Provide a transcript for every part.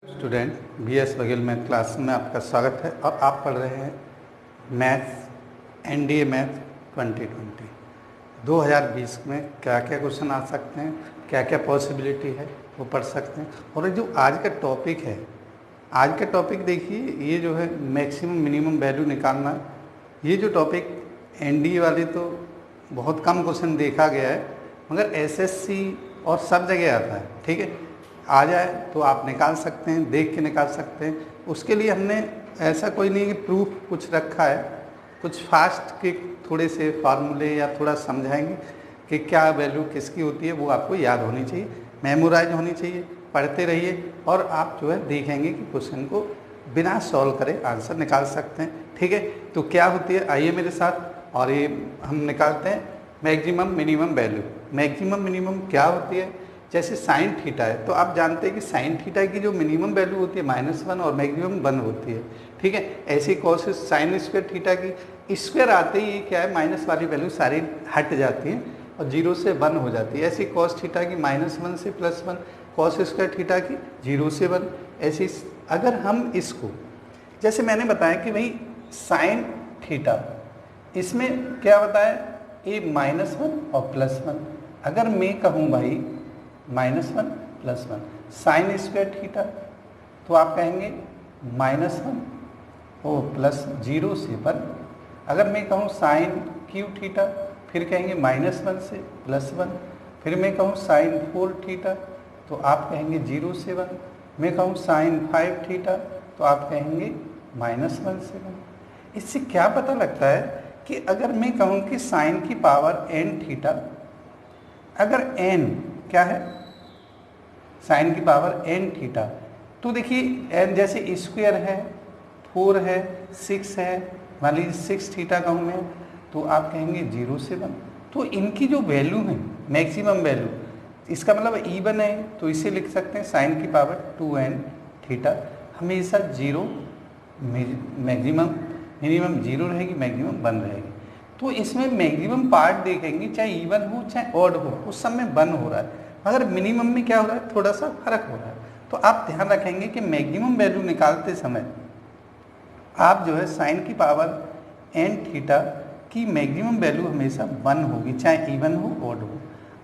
Student BS Baghel math class में आपका स्वागत है और आप पढ़ रहे हैं मैथ्स NDA मैथ 2020। 2020 में क्या क्या क्वेश्चन आ सकते हैं, क्या क्या पॉसिबिलिटी है वो पढ़ सकते हैं। और जो आज का टॉपिक है, आज का टॉपिक देखिए, ये जो है मैक्सिमम मिनिमम वैल्यू निकालना। ये जो टॉपिक NDA वाले तो बहुत कम क्वेश्चन देखा गया है, मगर SSC और सब जगह आता है। ठीक है, आ जाए तो आप निकाल सकते हैं, देख के निकाल सकते हैं। उसके लिए हमने ऐसा कोई नहीं कि प्रूफ कुछ रखा है, कुछ फास्ट के थोड़े से फार्मूले या थोड़ा समझाएंगे कि क्या वैल्यू किसकी होती है। वो आपको याद होनी चाहिए, मेमोराइज होनी चाहिए, पढ़ते रहिए और आप जो है देखेंगे कि क्वेश्चन को बिना सॉल्व करे आंसर निकाल सकते हैं। ठीक है, तो क्या होती है, आइए मेरे साथ और ये हम निकालते हैं maximum minimum value. Maximum minimum क्या होती है, जैसे साइन थीटा है तो आप जानते हैं कि साइन थीटा की जो मिनिमम वैल्यू होती है -1 और मैक्सिमम 1 होती है। ठीक है, ऐसी कॉस साइन स्क्वायर थीटा की स्क्वायर आते ही क्या है, माइनस वाली वैल्यू सारी हट जाती है और 0 से 1 हो जाती है। ऐसी कॉस थीटा की -1 से +1, कॉस स्क्वायर थीटा की 0 से 1। ऐसी अगर हम इसको, जैसे मैंने बताया कि भाई साइन थीटा, इसमें क्या बताया, ये -1 और +1। अगर मैं कहूँ भाई -1 +1 साइन स्क्वायर थीटा, तो आप कहेंगे -1 और +0 से 1। अगर मैं कहूँ साइन क्यू थीटा, फिर कहेंगे -1 से +1। फिर मैं कहूँ साइन 4 थीटा, तो आप कहेंगे 0 से 1। मैं कहूँ साइन 5 थीटा, तो आप कहेंगे -1 से 1। इससे क्या पता लगता है कि अगर मैं कहूँ कि साइन की पावर n थीटा, अगर n क्या है, साइन की पावर n थीटा, तो देखिए n जैसे स्क्वायर है, 4 है, 6 है, मान लीजिए 6 थीटा कहूँ मैं, तो आप कहेंगे 0 से 1। तो इनकी जो वैल्यू है मैक्सिमम वैल्यू, इसका मतलब इवन है, तो इसे लिख सकते हैं साइन की पावर 2n थीटा। हमेशा 0 मैक्सिमम, मिनिमम 0 रहेगी, मैक्सिमम 1 रहेगी। तो इसमें मैक्सिमम पार्ट देखेंगे, चाहे इवन हो चाहे ऑड हो, उस सब में 1 हो रहा है, मगर मिनिमम में क्या हो रहा है, थोड़ा सा फर्क हो रहा है। तो आप ध्यान रखेंगे कि मैक्सिमम वैल्यू निकालते समय आप जो है साइन की पावर n थीटा की मैक्सिमम वैल्यू हमेशा 1 होगी, चाहे इवन हो ऑड हो।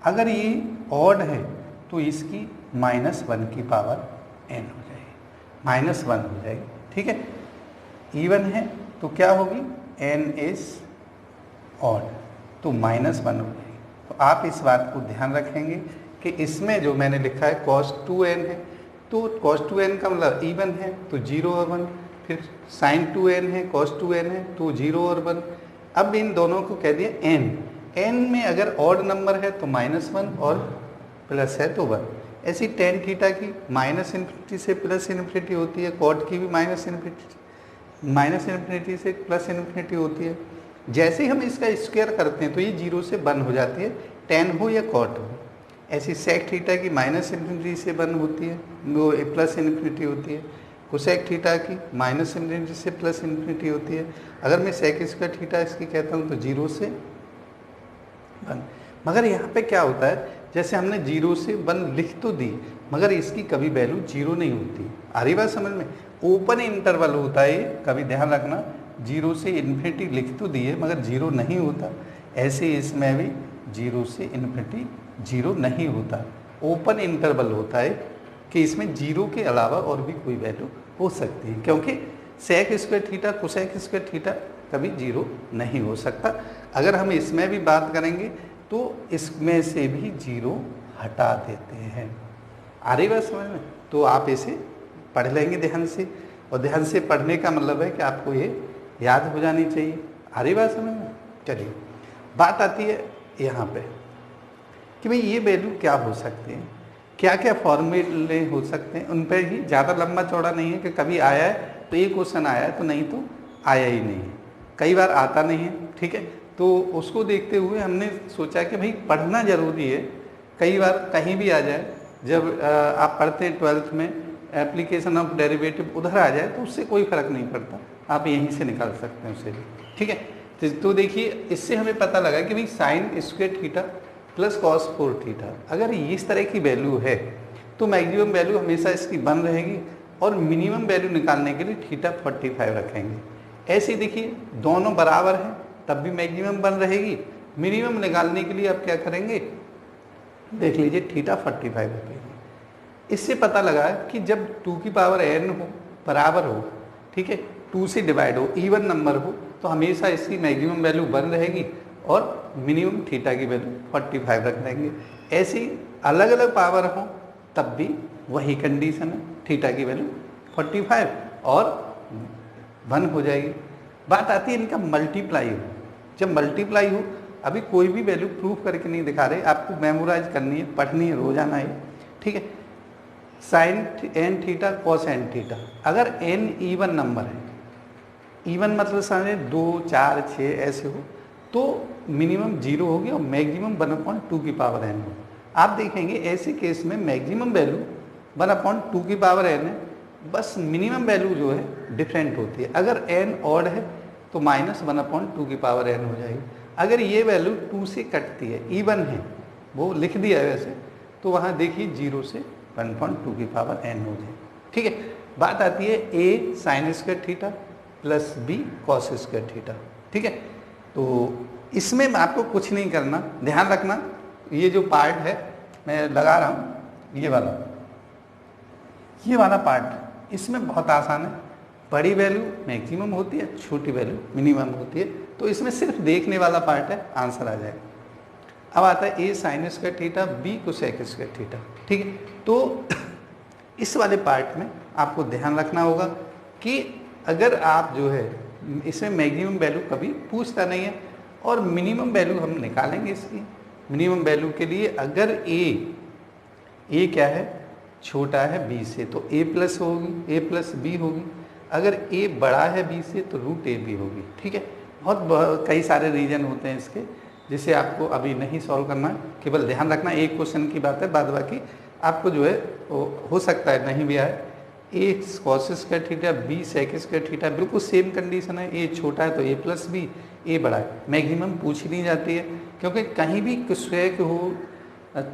अगर ये ऑड है तो इसकी -1 की पावर n हो जाएगी, -1 हो जाएगी। ठीक है, इवन है तो क्या होगी, n इज ऑड, तो -1 हो जाएगी। तो आप इस बात को ध्यान रखेंगे कि इसमें जो मैंने लिखा है cos 2n है, तो cos 2n का मतलब इवन है तो 0 और 1। फिर sin 2n है, cos 2n है तो 0 और 1। अब इन दोनों को कह दिया n में अगर ऑड नंबर है तो -1 और प्लस है तो 1। ऐसी tan थीटा की -∞ से +∞ होती है, cot की भी -∞ से +∞ होती है। जैसे ही हम इसका स्क्वायर करते हैं तो ये 0 से 1 हो जाती है, tan हो या cot हो। ऐसी sec थीटा की -∞ से 1 होती है, वो +∞ होती है। कोसेक थीटा की -∞ से +∞ होती है। अगर मैं sec स्क्वायर थीटा इसकी कहता हूँ तो 0 से 1। मगर यहाँ पे क्या होता है, जैसे हमने 0 से 1 लिख तो दी, मगर इसकी कभी वैल्यू 0 नहीं होती। आ रही बात समझ में, ओपन इंटरवल होता है ये, कभी ध्यान रखना। 0 से ∞ लिख तो दिए मगर 0 नहीं होता। ऐसे इसमें भी 0 से ∞ 0 नहीं होता, ओपन इंटरवल होता है कि इसमें 0 के अलावा और भी कोई वैल्यू हो सकती है, क्योंकि sec square theta cosec square theta कभी 0 नहीं हो सकता। अगर हम इसमें भी बात करेंगे तो इसमें से भी 0 हटा देते हैं। आ रही बात समझ में, तो आप इसे पढ़ लेंगे ध्यान से, और ध्यान से पढ़ने का मतलब है कि आपको ये याद हो जानी चाहिए। आ रही बात समझ में। चलिए, बात आती है यहाँ पे कि भाई ये वैल्यू क्या हो सकते हैं, क्या क्या फॉर्मूले हो सकते हैं। उन पर ही ज़्यादा लंबा चौड़ा नहीं है कि कभी आया है तो ये क्वेश्चन आया है, तो नहीं तो आया ही नहीं है, कई बार आता नहीं है। ठीक है, तो उसको देखते हुए हमने सोचा कि भाई पढ़ना ज़रूरी है, कई बार कहीं भी आ जाए। जब आप पढ़ते हैं 12th में एप्लीकेशन ऑफ डेरिवेटिव उधर आ जाए तो उससे कोई फ़र्क नहीं पड़ता, आप यहीं से निकाल सकते हैं उसे भी। ठीक है, तो देखिए इससे हमें पता लगा कि भाई sine square theta plus cos 4 theta, अगर इस तरह की वैल्यू है तो मैक्सिमम वैल्यू हमेशा इसकी 1 रहेगी और मिनिमम वैल्यू निकालने के लिए थीटा 45 रखेंगे। ऐसे देखिए दोनों बराबर हैं तब भी मैक्सिमम बन रहेगी, मिनिमम निकालने के लिए आप क्या करेंगे, देख लीजिए थीटा 45 रखेंगे। इससे पता लगा कि जब 2 की पावर n हो बराबर हो, ठीक है, 2 से डिवाइड हो, इवन नंबर हो, तो हमेशा इसकी मैक्सिमम वैल्यू 1 रहेगी और मिनिमम थीटा की वैल्यू 45 रख देंगे। ऐसे ही अलग अलग पावर हो तब भी वही कंडीशन है, थीटा की वैल्यू 45 और 1 हो जाएगी। बात आती है इनका मल्टीप्लाई हो। जब मल्टीप्लाई हो, अभी कोई भी वैल्यू प्रूफ करके नहीं दिखा रहे, आपको मेमोराइज करनी है, पढ़नी है रोजाना है, ठीक है। Sine n theta cos n theta, अगर एन इवन नंबर है, इवन मतलब समझे 2 4 6 ऐसे हो, तो मिनिमम 0 होगी और मैक्सिमम 1/2 की पावर n हो। आप देखेंगे ऐसे केस में मैक्सिमम वैल्यू 1/2 की पावर n है, बस मिनिमम वैल्यू जो है डिफरेंट होती है। अगर n ऑड है तो -1/2 की पावर n हो जाएगी। अगर ये वैल्यू 2 से कटती है, इवन है, वो लिख दिया है वैसे, तो वहाँ देखिए 0 से 1/2 की पावर n हो जाए, ठीक है। बात आती है a sine square theta plus b cos square theta, ठीक है। तो इसमें आपको कुछ नहीं करना, ध्यान रखना ये जो पार्ट है मैं लगा रहा हूँ, ये वाला पार्ट इसमें बहुत आसान है। बड़ी वैल्यू मैक्सिमम होती है, छोटी वैल्यू मिनिमम होती है, तो इसमें सिर्फ देखने वाला पार्ट है, आंसर आ जाएगा। अब आता है a sine square theta b cosec square theta, ठीक है। तो इस वाले पार्ट में आपको ध्यान रखना होगा कि अगर आप जो है इसमें मैक्सिमम वैल्यू कभी पूछता नहीं है और मिनिमम वैल्यू हम निकालेंगे इसकी। मिनिमम वैल्यू के लिए अगर a क्या है, छोटा है b से, तो a प्लस होगी, a प्लस b होगी। अगर a बड़ा है b से तो रूट a b होगी, ठीक है। बहुत कई सारे रीजन होते हैं इसके, जिसे आपको अभी नहीं सॉल्व करना है, केवल ध्यान रखना एक क्वेश्चन की बात है, बाद बाकी आपको जो है हो सकता है नहीं भी आए। a cos square theta b sec square theta बिल्कुल सेम कंडीशन है, a छोटा है तो a प्लस b, a बड़ा है। मैक्सिमम पूछ ही नहीं जाती है, क्योंकि कहीं भी सेक हो,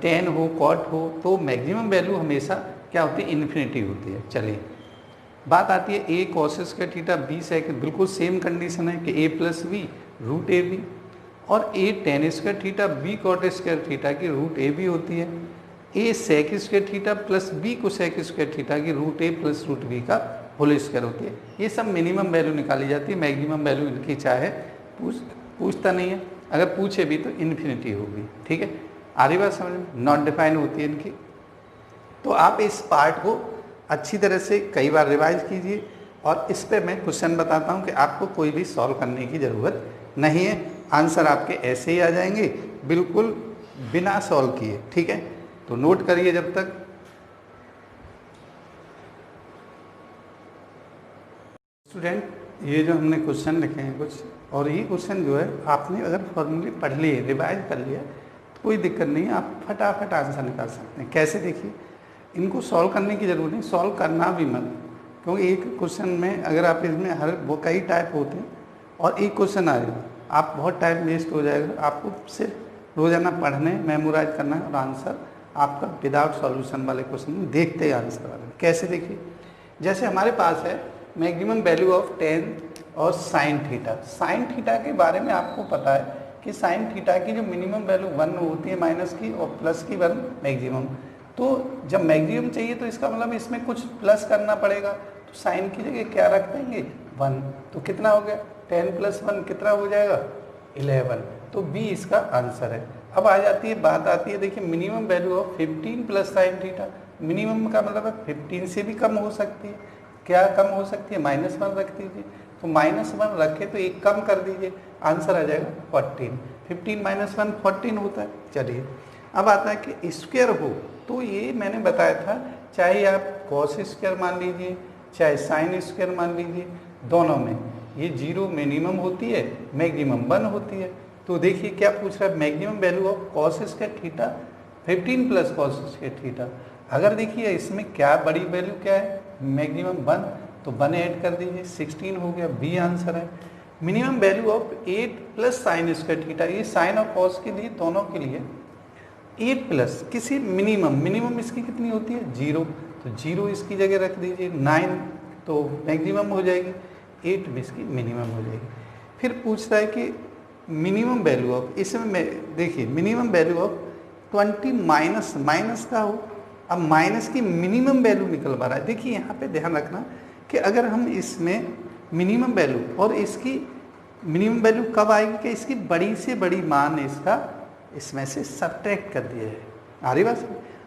टेन हो, कॉट हो, तो मैक्सिमम वैल्यू हमेशा क्या होती है, इन्फिनिटी होती है। चलिए बात आती है a cos square theta b sec, बिल्कुल सेम कंडीशन है कि a plus b root A B, और a tan square theta b cot square theta की रूट ए बी होती है। a sec square theta plus b cosec square theta की root A plus root B का whole square होती है। ये सब मिनिमम वैल्यू निकाली जाती है, मैक्सिमम वैल्यू इनकी चाहे पूछता नहीं है, अगर पूछे भी तो इन्फिनिटी होगी, ठीक है। आधी बात समझ में, नॉट डिफाइन होती है इनकी। तो आप इस पार्ट को अच्छी तरह से कई बार रिवाइज कीजिए, और इस पर मैं क्वेश्चन बताता हूँ कि आपको कोई भी सॉल्व करने की ज़रूरत नहीं है, आंसर आपके ऐसे ही आ जाएंगे बिल्कुल बिना सॉल्व किए, ठीक है। तो नोट करिए जब तक। स्टूडेंट, ये जो हमने क्वेश्चन लिखे हैं कुछ, और ये क्वेश्चन जो है आपने अगर फॉर्मूले पढ़ लिए, रिवाइज कर लिया, तो कोई दिक्कत नहीं है, आप फटाफट आंसर निकाल सकते हैं। कैसे, देखिए इनको सॉल्व करने की ज़रूरत नहीं, सॉल्व करना भी मत, क्योंकि एक क्वेश्चन में अगर आप इसमें वो कई टाइप होते हैं और एक क्वेश्चन आ जाएगा, आप बहुत टाइम वेस्ट हो जाएगा। आपको सिर्फ रोज़ाना पढ़ने, मेमोराइज करना है, और आंसर आपका विदाउट सॉल्यूशन वाले क्वेश्चन देखते ही आंसर वाले। कैसे, देखिए जैसे हमारे पास है मैक्सिमम वैल्यू ऑफ टेन और साइन थीटा। साइन थीटा के बारे में आपको पता है कि साइन थीटा की जो मिनिमम वैल्यू 1 होती है माइनस की, और प्लस की 1 मैक्सिमम। तो जब मैक्सिमम चाहिए तो इसका मतलब इसमें कुछ प्लस करना पड़ेगा, तो साइन की जगह क्या रख देंगे, 1। तो कितना हो गया, 10 + 1 कितना हो जाएगा, 11। तो बी इसका आंसर है। अब आ जाती है बात आती है, देखिए minimum value of 15 + sine theta. Minimum का मतलब है 15 से भी कम हो सकती है। क्या कम हो सकती है, -1 रख दीजिए, तो -1 रखे तो एक कम कर दीजिए, आंसर आ जाएगा 14। 15 - 1 14 होता है। चलिए अब आता है कि स्क्वायर हो, तो ये मैंने बताया था, चाहे आप कॉस स्क्वायर मान लीजिए, चाहे साइन स्क्वायर मान लीजिए, दोनों में ये 0 मिनिमम होती है, मैक्सिमम 1 होती है। तो देखिए क्या पूछ रहा है, maximum value of cos square theta 15 + cos square theta. अगर देखिए इसमें क्या बड़ी वैल्यू क्या है, मैक्सिमम 1, तो 1 ऐड कर दीजिए, 16 हो गया, बी आंसर है। Minimum value of 8 + sine square theta, ये साइन और कॉस के लिए, दोनों के लिए 8 प्लस किसी मिनिमम इसकी कितनी होती है, 0, तो 0 इसकी जगह रख दीजिए, 9 तो मैक्सिमम हो जाएगी, 8 भी इसकी मिनिमम हो जाएगी। फिर पूछ रहा है कि मिनिमम वैल्यू ऑफ, इसमें देखिए मिनिमम वैल्यू ऑफ 20 माइनस का हो। अब माइनस की मिनिमम वैल्यू निकल पा रहा है। देखिए यहाँ पे ध्यान रखना कि अगर हम इसमें मिनिमम वैल्यू और इसकी मिनिमम वैल्यू कब आएगी कि इसकी बड़ी से बड़ी मान इसका इसमें से सब्ट्रैक्ट कर दिया है। आ रही बात?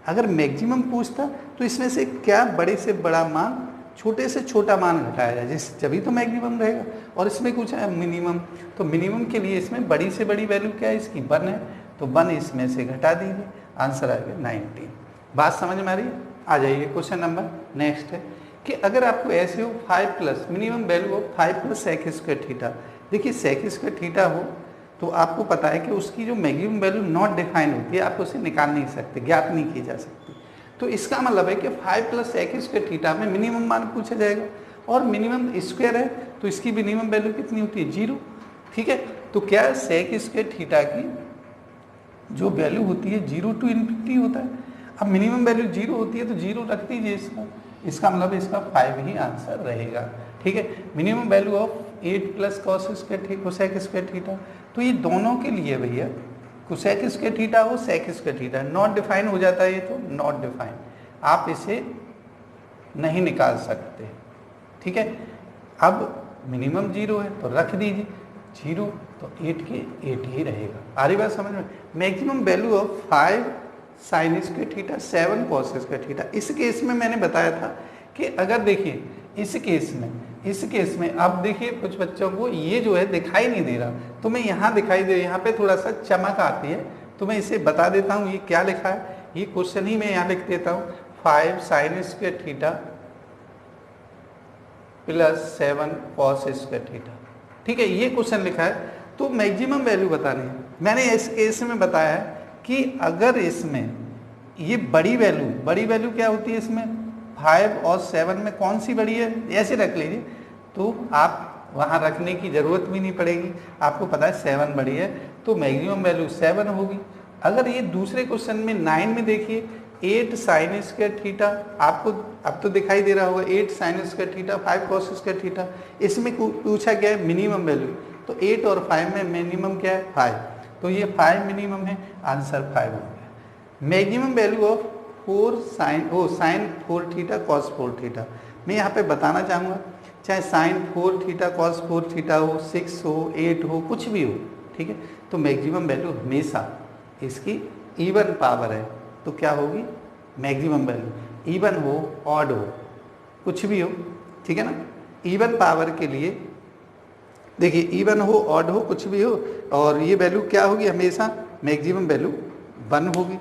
अगर मैक्सिमम पूछता तो इसमें से क्या बड़े से बड़ा मान छोटे से छोटा मान घटाया जाए, जिस जभी तो मैक्सिमम रहेगा। और इसमें कुछ है मिनिमम, तो मिनिमम के लिए इसमें बड़ी से बड़ी वैल्यू क्या है इसकी 1 है, तो 1 इसमें से घटा दीजिए, आंसर आएगा 19। बात समझ में आ रही है? आ जाइए क्वेश्चन नंबर नेक्स्ट है कि अगर आपको ऐसे हो 5 plus minimum value of 5 plus sec square theta. देखिए सेक स्क्वायर थीटा हो तो आपको पता है कि उसकी जो मैक्सिमम वैल्यू नॉट डिफाइन होती है, आप उसे निकाल नहीं सकते, ज्ञात नहीं की जा सकती। तो इसका मतलब है कि 5 प्लस सेक स्क्वायर थीटा में मिनिमम मान पूछा जाएगा, और मिनिमम स्क्वायर है तो इसकी मिनिमम वैल्यू कितनी होती है 0। ठीक है, तो क्या है सेक स्क्वायर थीटा की जो वैल्यू होती है 0 टू इन्फिनिटी होता है। अब मिनिमम वैल्यू 0 होती है तो 0 रख दीजिए इसका, इसका मतलब इसका 5 ही आंसर रहेगा। ठीक है, minimum value of 8 plus cos square cosec square theta, तो ये दोनों के लिए भैया कोसेक स्क्वायर थीटा हो sec square theta not define हो जाता है, ये तो नॉट डिफाइन, आप इसे नहीं निकाल सकते। ठीक है, अब मिनिमम 0 है तो रख दीजिए 0, तो 8 के 8 ही रहेगा। आ रही बात समझ में? Maximum value of 5 sine square theta 7 cos square theta. इस केस में मैंने बताया था कि अगर देखिए इस केस में अब देखिए कुछ बच्चों को ये जो है दिखाई नहीं दे रहा, तो मैं यहाँ दिखाई दे, यहाँ पे थोड़ा सा चमक आती है तो मैं इसे बता देता हूँ ये क्या लिखा है। ये क्वेश्चन ही मैं यहाँ लिख देता हूँ, 5 sine square theta plus 7 cos square theta. ठीक है, ये क्वेश्चन लिखा है, तो मैक्सिमम वैल्यू बतानी है। मैंने इस केस में बताया है कि अगर इसमें ये बड़ी वैल्यू क्या होती है इसमें 5 और 7 में कौन सी बड़ी है, ऐसे रख लीजिए, तो आप वहाँ रखने की ज़रूरत भी नहीं पड़ेगी, आपको पता है 7 बड़ी है तो मैक्सिमम वैल्यू 7 होगी। अगर ये दूसरे क्वेश्चन में 9 में देखिए 8 साइन स्क्वायर थीटा, आपको अब तो दिखाई दे रहा होगा 8 sine square theta 5 cos square theta, इसमें पूछा गया है मिनिमम वैल्यू, तो 8 और 5 में मिनिमम क्या है 5, तो ये 5 मिनिमम है, आंसर 5 हो गया। Maximum value of 4 sine 4 theta cos 4 theta, मैं यहाँ पे बताना चाहूँगा चाहे साइन 4 थीटा कॉस 4 थीटा हो, 6 हो, 8 हो, कुछ भी हो, ठीक है, तो मैक्सिमम वैल्यू हमेशा इसकी इवन पावर है, तो क्या होगी मैक्सिमम वैल्यू, इवन हो ऑड हो कुछ भी हो, ठीक है ना। इवन पावर के लिए देखिए इवन हो ऑड हो कुछ भी हो, और ये वैल्यू क्या होगी हमेशा मैक्सिमम वैल्यू 1 होगी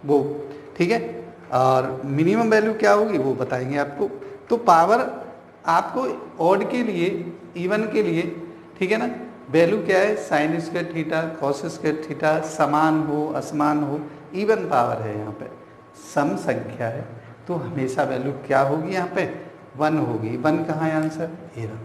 वो, ठीक है। और मिनिमम वैल्यू क्या होगी वो बताएंगे आपको। तो पावर आपको ऑड के लिए इवन के लिए, ठीक है ना, वैल्यू क्या है sine square theta cos square theta, समान हो असमान हो, इवन पावर है, यहाँ पे सम संख्या है, तो हमेशा वैल्यू क्या होगी यहाँ पे 1 होगी। 1 कहाँ है आंसर, ये रहा।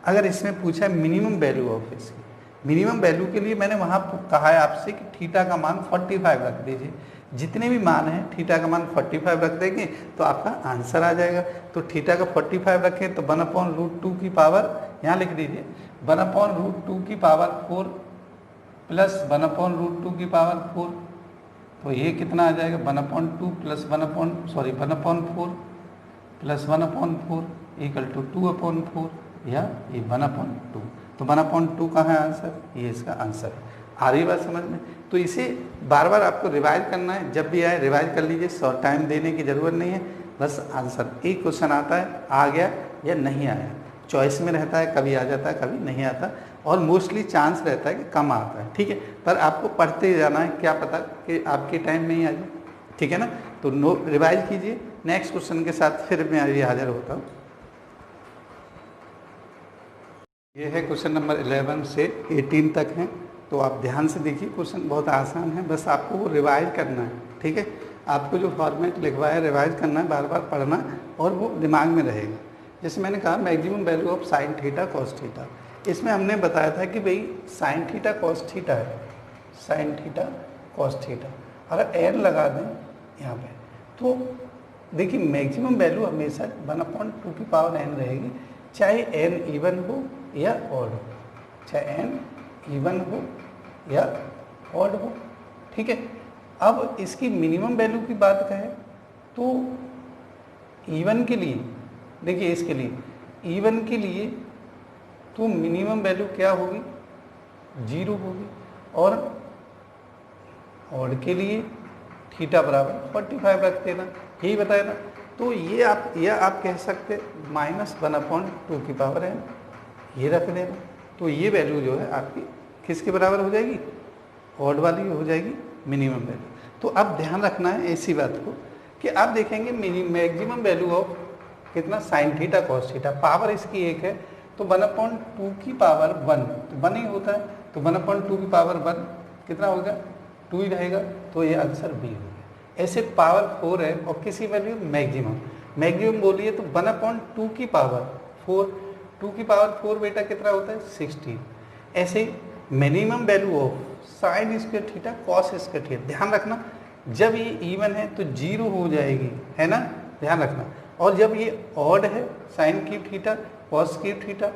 अगर इसमें पूछा है मिनिमम वैल्यू ऑफ इसकी, मिनिमम वैल्यू के लिए मैंने वहाँ कहा है आपसे कि थीटा का मान 45 रख दीजिए, जितने भी मान हैं थीटा का मान 45 रख देंगे तो आपका आंसर आ जाएगा। तो थीटा का 45 रखें तो 1/√2 की पावर यहाँ लिख दीजिए, 1/√2 की पावर 4 प्लस 1/√2 की पावर 4, तो ये कितना आ जाएगा 1/2 प्लस 1/4 प्लस 1/4 इक्वल टू 2/4 या ये 1/2, तो 1/2 कहाँ है आंसर, ये इसका आंसर है। आ रही बात समझ में। तो इसे बार बार आपको रिवाइज करना है, जब भी आए रिवाइज कर लीजिए, शॉर्ट टाइम देने की ज़रूरत नहीं है, बस आंसर एक क्वेश्चन आता है आ गया या नहीं आया, चॉइस में रहता है, कभी आ जाता है कभी नहीं आता, और मोस्टली चांस रहता है कि कम आता है, ठीक है। पर आपको पढ़ते जाना है, क्या पता कि आपके टाइम में ही आ जाए, ठीक है ना। तो रिवाइज कीजिए, नेक्स्ट क्वेश्चन के साथ फिर मैं अभी हाजिर होता हूँ। ये है क्वेश्चन नंबर 11 से 18 तक हैं, तो आप ध्यान से देखिए, क्वेश्चन बहुत आसान है, बस आपको वो रिवाइज करना है, ठीक है। आपको जो फॉर्मेट लिखवाया रिवाइज करना है, बार बार पढ़ना और वो दिमाग में रहेगा। जैसे मैंने कहा maximum value of sine theta cos theta, इसमें हमने बताया था कि भाई साइन थीटा कॉस थीटा है, साइन थीटा कॉस थीटा, अगर एन लगा दें यहाँ पे तो देखिए मैक्सिमम वैल्यू हमेशा 1/2 की पावर n रहेगी, चाहे n इवन हो या ऑड हो, चाहे n इवन हो या ऑड हो, ठीक है। अब इसकी मिनिमम वैल्यू की बात करें तो इवन के लिए, देखिए इसके लिए इवन के लिए तो मिनिमम वैल्यू क्या होगी, 0 होगी, और ऑड के लिए थीटा बराबर 45 रख देना, यही बताया ना। तो ये आप कह सकते -1/2 की पावर n, ये रख देना। तो ये वैल्यू जो है आपकी किसके बराबर हो जाएगी, ऑड वाली हो जाएगी, मिनिमम वैल्यू। तो अब ध्यान रखना है ऐसी बात को कि आप देखेंगे मैक्सिमम वैल्यू ऑफ कितना sine theta cos theta, power इसकी एक है, तो 1/2 की पावर 1, तो 1 ही होता है, तो 1/2 की पावर 1 कितना होगा, 2 ही रहेगा, तो ये आंसर बी हो गया। ऐसे पावर 4 है और किसी वैल्यू मैक्सिमम बोलिए तो 1/2 की पावर 4, 2 की पावर 4 बेटा कितना होता है, 16। ऐसे minimum value of sine square theta cos square theta, ध्यान रखना जब ये इवन है तो 0 हो जाएगी, है ना, ध्यान रखना। और जब ये ऑड है sine cube theta cos cube theta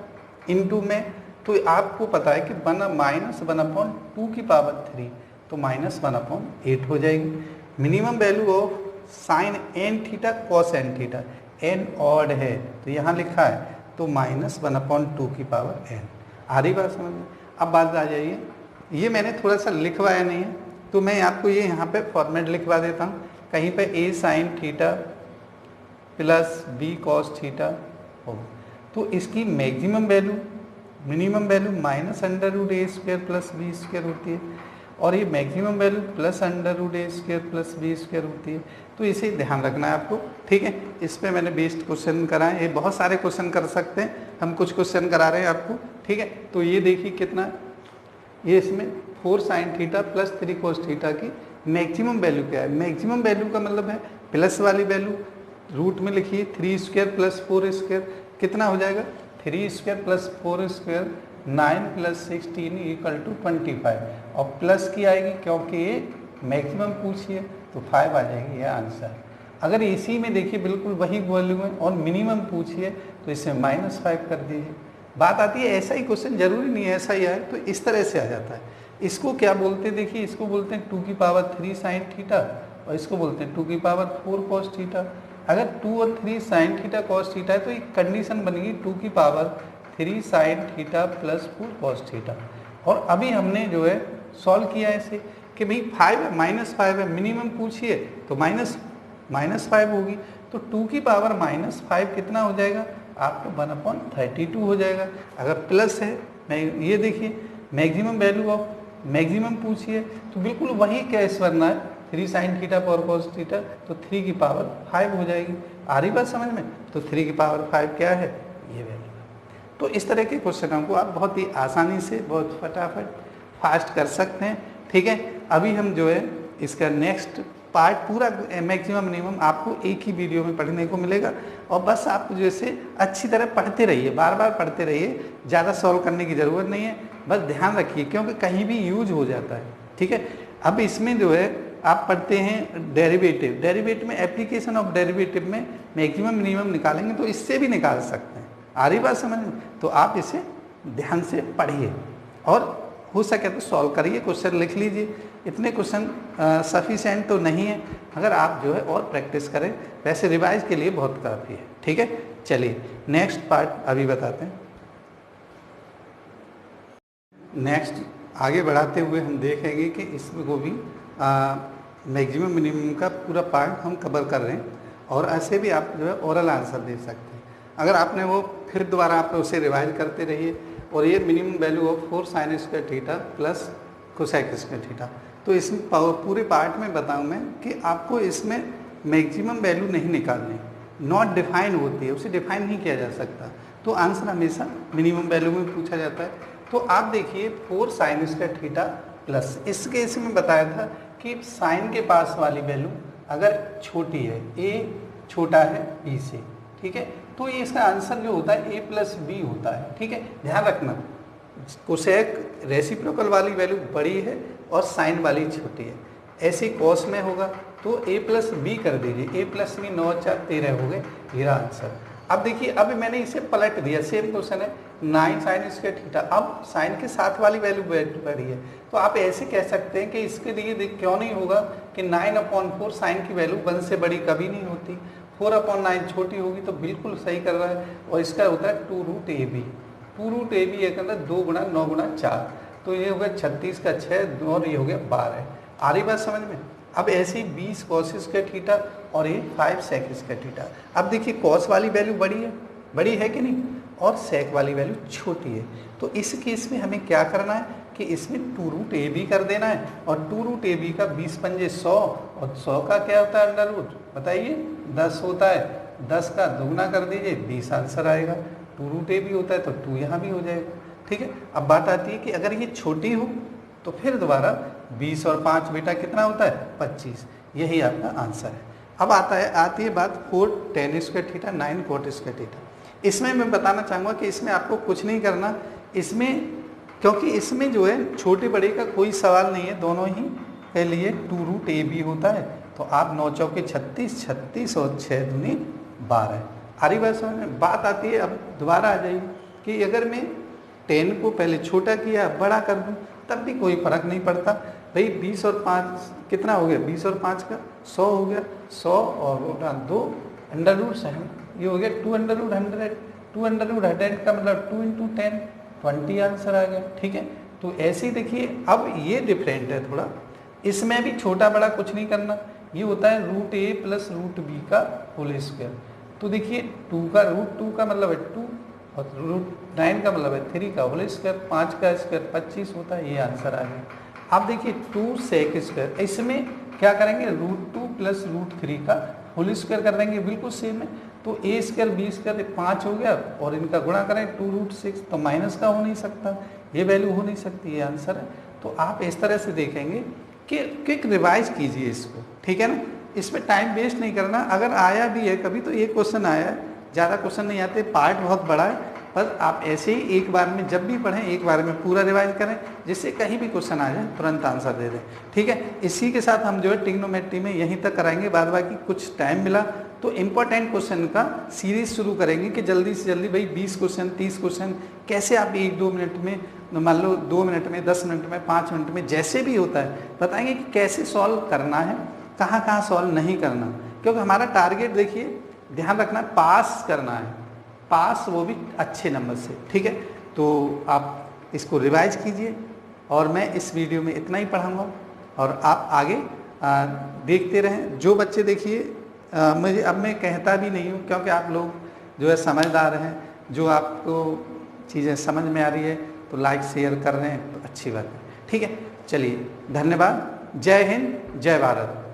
into में, तो आपको पता है कि -1/2 की पावर 3, तो -1/8 हो जाएगी। Minimum value of sine n theta cos n theta, n odd है तो यहाँ लिखा है, तो -1/2 की पावर n। आ रही बात समझ में। अब बात आ जाइए, ये मैंने थोड़ा सा लिखवाया नहीं है, तो मैं आपको ये यहाँ पे फॉर्मेट लिखवा देता हूँ। कहीं पे a sine theta plus b cos theta होगा, तो इसकी maximum value minimum value -√a² plus b² होती है, और ये maximum value +√a² plus b² होती है। तो इसे ध्यान रखना है आपको, ठीक है। इस पे मैंने बेस्ड क्वेश्चन कराए, ये बहुत सारे क्वेश्चन कर सकते हैं, हम कुछ क्वेश्चन करा रहे हैं आपको, ठीक है। तो ये देखिए कितना, ये इसमें 4 sine theta plus 3 cos theta की मैक्सिमम वैल्यू क्या है। मैक्सिमम वैल्यू का मतलब है प्लस वाली वैल्यू रूट में लिखिए, 3² प्लस 4² कितना हो जाएगा, 3² प्लस 4², 9 प्लस 16 = 25, और प्लस की आएगी क्योंकि ये मैक्सिमम पूछी है तो 5 आ जाएगी, ये आंसर। अगर इसी में देखिए बिल्कुल वही वैल्यू है और मिनिमम पूछी है तो इसे -5 कर दीजिए। बात आती है ऐसा ही क्वेश्चन, जरूरी नहीं है ऐसा ही आए, तो इस तरह से आ जाता है। इसको क्या बोलते हैं, देखिए इसको बोलते हैं 2 की पावर 3 साइन थीटा, और इसको बोलते हैं 2 की पावर 4 कॉस थीटा। अगर 2 और 3 साइन थीटा कॉस थीटा है तो एक कंडीशन बनेगी 2 की power 3 sine theta plus 4 cos theta. और अभी हमने जो है सॉल्व किया ऐसे कि भाई 5 है, -5 है, मिनिमम पूछिए तो -5 होगी, तो 2 की पावर -5 कितना हो जाएगा आपको, 1/32 हो जाएगा। अगर प्लस है, ये देखिए मैक्सिमम वैल्यू ऑफ मैक्सिमम पूछिए तो बिल्कुल वही केस बनना है, 3 साइन थीटा पर कॉस थीटा, तो 3 की पावर 5 हो जाएगी। आ रही बात समझ में। तो 3 की पावर 5 क्या है, ये वैल्यू। तो इस तरह के क्वेश्चनों को आप बहुत ही आसानी से बहुत फटाफट फास्ट कर सकते हैं, ठीक है। अभी हम जो है इसका नेक्स्ट पार्ट पूरा मैक्सिमम मिनिमम आपको एक ही वीडियो में पढ़ने को मिलेगा, और बस आप जैसे अच्छी तरह पढ़ते रहिए, बार बार पढ़ते रहिए, ज़्यादा सॉल्व करने की ज़रूरत नहीं है, बस ध्यान रखिए क्योंकि कहीं भी यूज हो जाता है, ठीक है। अब इसमें जो है आप पढ़ते हैं डेरिवेटिव में एप्लीकेशन ऑफ डेरिवेटिव में मैक्सिमम मिनिमम निकालेंगे तो इससे भी निकाल सकते हैं। आ रही बात समझ में। तो आप इसे ध्यान से पढ़िए और हो सके तो सॉल्व करिए, क्वेश्चन लिख लीजिए। इतने क्वेश्चन सफिशिएंट तो नहीं है, अगर आप जो है और प्रैक्टिस करें, वैसे रिवाइज के लिए बहुत काफ़ी है, ठीक है। चलिए नेक्स्ट पार्ट अभी बताते हैं। नेक्स्ट आगे बढ़ाते हुए हम देखेंगे कि इसमें को भी मैक्सिमम मिनिमम का पूरा पार्ट हम कवर कर रहे हैं, और ऐसे भी आप जो है ओरल आंसर दे सकते हैं। अगर आपने वो फिर दोबारा आप उसे रिवाइज करते रहिए। और ये minimum value of 4 sine square theta plus cosec square theta, तो इसमें पूरे पार्ट में बताऊँ मैं कि आपको इसमें मैक्सिमम वैल्यू नहीं निकालनी, नॉट डिफाइन होती है, उसे डिफाइन नहीं किया जा सकता, तो आंसर हमेशा मिनिमम वैल्यू में पूछा जाता है। तो आप देखिए 4 साइन स्क्वायर थीटा प्लस, इस केस में बताया था कि साइन के पास वाली वैल्यू अगर छोटी है, a छोटा है b से, ठीक है, तो ये इसका आंसर जो होता है a प्लस b होता है, ठीक है। ध्यान रखना कोसेक रेसिप्रोकल वाली वैल्यू बड़ी है और साइन वाली छोटी है, ऐसे कॉस में होगा तो a प्लस बी कर दीजिए, a प्लस बी 9 4 13 हो गए, मेरा आंसर। अब देखिए अब मैंने इसे पलट दिया, सेम क्वेश्चन है 9 साइन स्क्वायर थीटा, अब साइन के साथ वाली वैल्यू बढ़ी है तो आप ऐसे कह सकते हैं कि इसके लिए क्यों नहीं होगा कि 9/4 साइन की वैल्यू 1 से बड़ी कभी नहीं होती, 4/9 छोटी होगी, तो बिल्कुल सही कर रहा है। और इसका होता है 2√ab, 2√ab एक अंदर 2 गुणा 9 गुणा 4, तो ये हो गया 36 का 6 और ये हो गया 12। आ रही बात समझ में। अब ऐसे ही 20 कॉस स्क्वायर थीटा और ये 5 सेक स्क्वायर थीटा। अब देखिए कॉस वाली वैल्यू बड़ी है कि नहीं, और सेक वाली वैल्यू छोटी है, तो इस केस में हमें क्या करना है कि इसमें 2√ab कर देना है, और 2√ab का 20 पंजे 100, और 100 का क्या होता है अंडर रूट, बताइए 10 होता है, 10 का दोगुना कर दीजिए 20 आंसर आएगा। 2√ab होता है तो 2 यहाँ भी हो जाएगा। ठीक है, अब बात आती है कि अगर ये छोटी हो तो फिर दोबारा 20 और 5 बेटा कितना होता है 25, यही आपका आंसर है। अब आती है बात 4 tan square theta 9 cot square theta. इसमें मैं बताना चाहूँगा कि इसमें आपको कुछ नहीं करना, इसमें क्योंकि इसमें जो है छोटे बड़े का कोई सवाल नहीं है, दोनों ही के लिए 2√ab होता है, तो आप 9 चौके 36, 36 और 6 दूनी 12। आ रही बात समझ में। बात आती है अब दोबारा आ जाइए कि अगर मैं 10 को पहले छोटा किया बड़ा कर दूँ तब भी कोई फर्क नहीं पड़ता भाई। 20 और 5 कितना हो गया, 20 और 5 का 100 हो गया, 100 और 2 अंडर रूट 7, ये हो गया 2√100, 2√100 का मतलब 2 × 10 20 आंसर आ गया। ठीक है, तो ऐसे ही देखिए अब ये डिफरेंट है थोड़ा, इसमें भी छोटा बड़ा कुछ नहीं करना, ये होता है √a प्लस √b का होल स्क्वायर। तो देखिए 2 का √2 का मतलब है 2 और √9 का मतलब है 3 का होल स्क्वायर, 5 का स्क्वायर 25 होता है, ये आंसर आ गया। अब देखिए 2 सेक स्क्वायर, इसमें क्या करेंगे √2 प्लस √3 का होल स्क्वायर कर देंगे, बिल्कुल सेम है। तो a स्क्वायर b स्क्वायर 5 हो गया और इनका गुणा करें 2√6, तो माइनस का हो नहीं सकता, ये वैल्यू हो नहीं सकती, ये आंसर है। तो आप इस तरह से देखेंगे कि क्विक रिवाइज कीजिए इसको, ठीक है ना, इसमें टाइम वेस्ट नहीं करना। अगर आया भी है कभी तो एक क्वेश्चन आया है, ज़्यादा क्वेश्चन नहीं आते, पार्ट बहुत बड़ा है, पर आप ऐसे ही एक बार में जब भी पढ़ें एक बार में पूरा रिवाइज करें, जिससे कहीं भी क्वेश्चन आ जाए तुरंत आंसर दे दें। ठीक है, इसी के साथ हम जो है ट्रिग्नोमेट्री में यहीं तक कराएंगे, बाद बाकी कुछ टाइम मिला तो इम्पोर्टेंट क्वेश्चन का सीरीज शुरू करेंगे कि जल्दी से जल्दी भाई 20 क्वेश्चन 30 क्वेश्चन कैसे आप 1-2 मिनट में, मान लो 2 मिनट में, 10 मिनट में, 5 मिनट में, जैसे भी होता है बताएंगे कि कैसे सॉल्व करना है, कहाँ कहाँ सॉल्व नहीं करना, क्योंकि हमारा टारगेट देखिए ध्यान रखना पास करना है, पास वो भी अच्छे नंबर से। ठीक है, तो आप इसको रिवाइज कीजिए और मैं इस वीडियो में इतना ही पढ़ाऊँगा और आप आगे देखते रहें। जो बच्चे देखिए मुझे अब मैं कहता भी नहीं हूँ क्योंकि आप लोग जो है समझदार हैं, जो आपको चीज़ें समझ में आ रही है तो लाइक शेयर कर रहे हैं तो अच्छी बात है। ठीक है, चलिए धन्यवाद, जय हिंद, जय भारत।